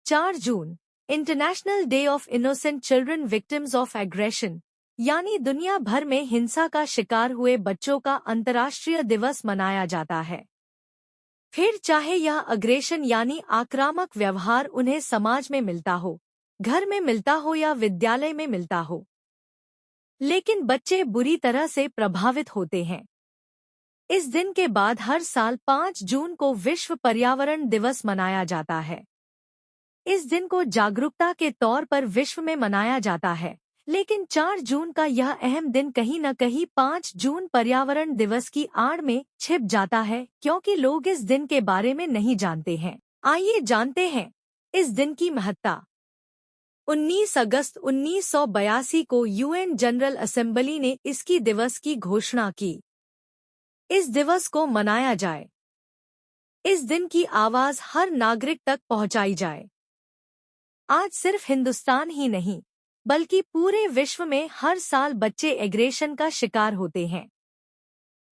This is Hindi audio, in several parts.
4 June international day of innocent children victims of aggression, यानी दुनिया भर में हिंसा का शिकार हुए बच्चों का अंतर्राष्ट्रीय दिवस मनाया जाता है। फिर चाहे यह अग्रेशन यानी आक्रामक व्यवहार उन्हें समाज में मिलता हो, घर में मिलता हो या विद्यालय में मिलता हो, लेकिन बच्चे बुरी तरह से प्रभावित होते हैं। इस दिन के बाद हर साल 5 जून को विश्व पर्यावरण दिवस मनाया जाता है। इस दिन को जागरूकता के तौर पर विश्व में मनाया जाता है, लेकिन 4 जून का यह अहम दिन कहीं न कहीं 5 जून पर्यावरण दिवस की आड़ में छिप जाता है, क्योंकि लोग इस दिन के बारे में नहीं जानते हैं। आइए जानते हैं इस दिन की महत्ता। 19 अगस्त 1982 को यूएन जनरल असेंबली ने इसकी दिवस की घोषणा की। इस दिवस को मनाया जाए, इस दिन की आवाज हर नागरिक तक पहुंचाई जाए। आज सिर्फ हिंदुस्तान ही नहीं, बल्कि पूरे विश्व में हर साल बच्चे एग्रेशन का शिकार होते हैं।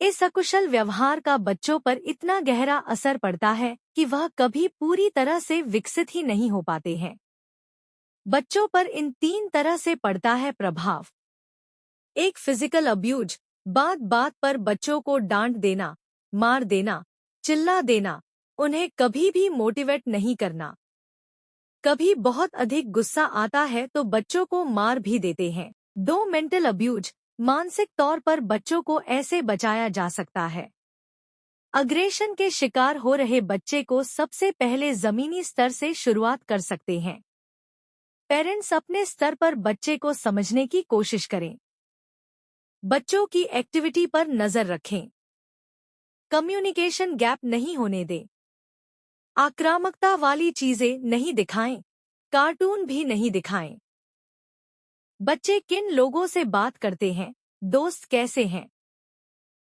इस अकुशल व्यवहार का बच्चों पर इतना गहरा असर पड़ता है कि वह कभी पूरी तरह से विकसित ही नहीं हो पाते हैं। बच्चों पर इन 3 तरह से पड़ता है प्रभाव। एक, फिजिकल अब्यूज, बात बात पर बच्चों को डांट देना, मार देना, चिल्ला देना, उन्हें कभी भी मोटिवेट नहीं करना। कभी बहुत अधिक गुस्सा आता है तो बच्चों को मार भी देते हैं। 2, मेंटल अब्यूज, मानसिक तौर पर बच्चों को ऐसे बचाया जा सकता है। अग्रेशन के शिकार हो रहे बच्चे को सबसे पहले जमीनी स्तर से शुरुआत कर सकते हैं। पेरेंट्स अपने स्तर पर बच्चे को समझने की कोशिश करें। बच्चों की एक्टिविटी पर नजर रखें। कम्युनिकेशन गैप नहीं होने दें। आक्रामकता वाली चीजें नहीं दिखाएं, कार्टून भी नहीं दिखाएं। बच्चे किन लोगों से बात करते हैं, दोस्त कैसे हैं।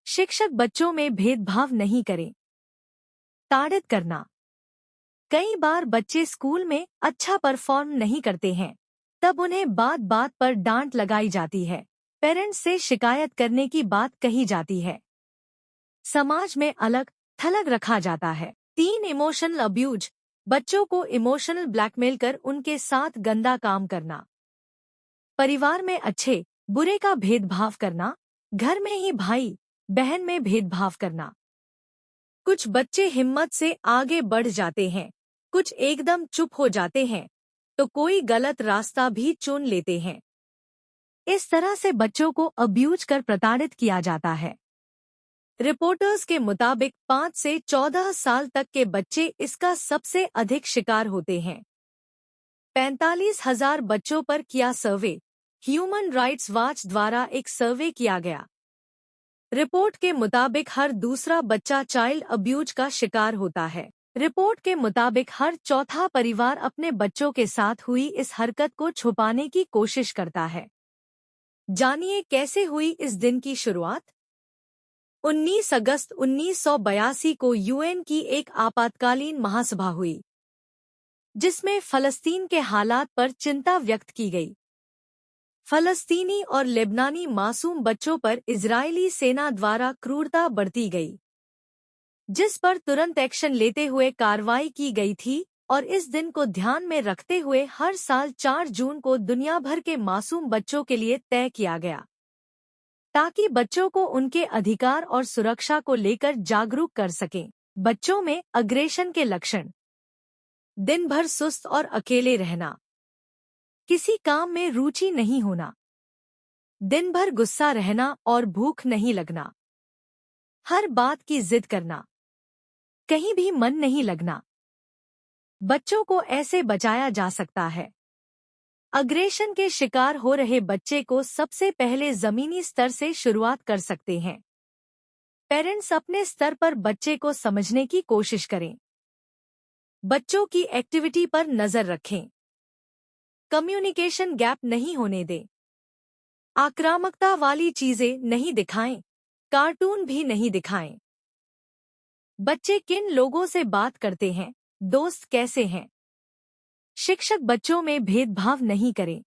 शिक्षक बच्चों में भेदभाव नहीं करें। ताड़ित करना। कई बार बच्चे स्कूल में अच्छा परफॉर्म नहीं करते हैं, तब उन्हें बात बात पर डांट लगाई जाती है, पेरेंट्स से शिकायत करने की बात कही जाती है, समाज में अलग थलग रखा जाता है। 3, इमोशनल अब्यूज, बच्चों को इमोशनल ब्लैकमेल कर उनके साथ गंदा काम करना। परिवार में अच्छे बुरे का भेदभाव करना, घर में ही भाई बहन में भेदभाव करना। कुछ बच्चे हिम्मत से आगे बढ़ जाते हैं, कुछ एकदम चुप हो जाते हैं, तो कोई गलत रास्ता भी चुन लेते हैं। इस तरह से बच्चों को अब्यूज कर प्रताड़ित किया जाता है। रिपोर्टर्स के मुताबिक 5 से 14 साल तक के बच्चे इसका सबसे अधिक शिकार होते हैं। 45,000 बच्चों पर किया सर्वे, ह्यूमन राइट्स वॉच द्वारा एक सर्वे किया गया। रिपोर्ट के मुताबिक हर दूसरा बच्चा चाइल्ड अब्यूज का शिकार होता है। रिपोर्ट के मुताबिक हर चौथा परिवार अपने बच्चों के साथ हुई इस हरकत को छुपाने की कोशिश करता है। जानिए कैसे हुई इस दिन की शुरुआत। 19 अगस्त 1982 को यूएन की एक आपातकालीन महासभा हुई, जिसमें फलस्तीन के हालात पर चिंता व्यक्त की गई। फलस्तीनी और लेबनानी मासूम बच्चों पर इजरायली सेना द्वारा क्रूरता बरती गई, जिस पर तुरंत एक्शन लेते हुए कार्रवाई की गई थी, और इस दिन को ध्यान में रखते हुए हर साल 4 जून को दुनिया भर के मासूम बच्चों के लिए तय किया गया, ताकि बच्चों को उनके अधिकार और सुरक्षा को लेकर जागरूक कर सकें। बच्चों में अग्रेशन के लक्षण। दिन भर सुस्त और अकेले रहना, किसी काम में रुचि नहीं होना, दिन भर गुस्सा रहना और भूख नहीं लगना, हर बात की जिद करना, कहीं भी मन नहीं लगना। बच्चों को ऐसे बचाया जा सकता है। अग्रेशन के शिकार हो रहे बच्चे को सबसे पहले जमीनी स्तर से शुरुआत कर सकते हैं। पेरेंट्स अपने स्तर पर बच्चे को समझने की कोशिश करें। बच्चों की एक्टिविटी पर नजर रखें। कम्युनिकेशन गैप नहीं होने दें। आक्रामकता वाली चीजें नहीं दिखाएं, कार्टून भी नहीं दिखाएं। बच्चे किन लोगों से बात करते हैं, दोस्त कैसे हैं। शिक्षक बच्चों में भेदभाव नहीं करें।